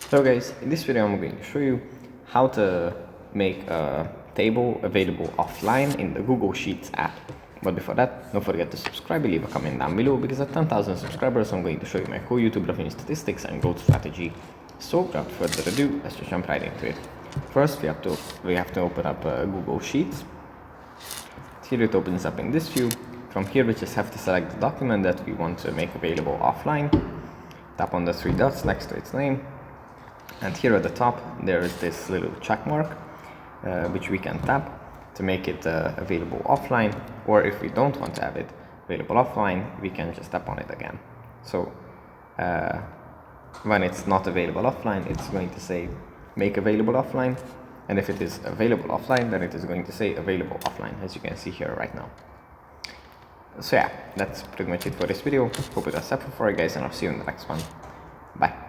So guys, in this video I'm going to show you how to make a table available offline in the Google Sheets app. But before that, don't forget to subscribe and leave a comment down below, because at 10,000 subscribers I'm going to show you my cool YouTube revenue statistics and growth strategy. So without further ado, let's just jump right into it. First we have to open up Google Sheets. Here it opens up in this view. From here we just have to select the document that we want to make available offline. Tap on the three dots next to its name. And here at the top there is this little check mark which we can tap to make it available offline, or if we don't want to have it available offline, we can just tap on it again. So when it's not available offline, it's going to say make available offline, and if it is available offline, then it is going to say available offline, as you can see here right now. So yeah, that's pretty much it for this video. Hope it was helpful for you guys, and I'll see you in the next one. Bye.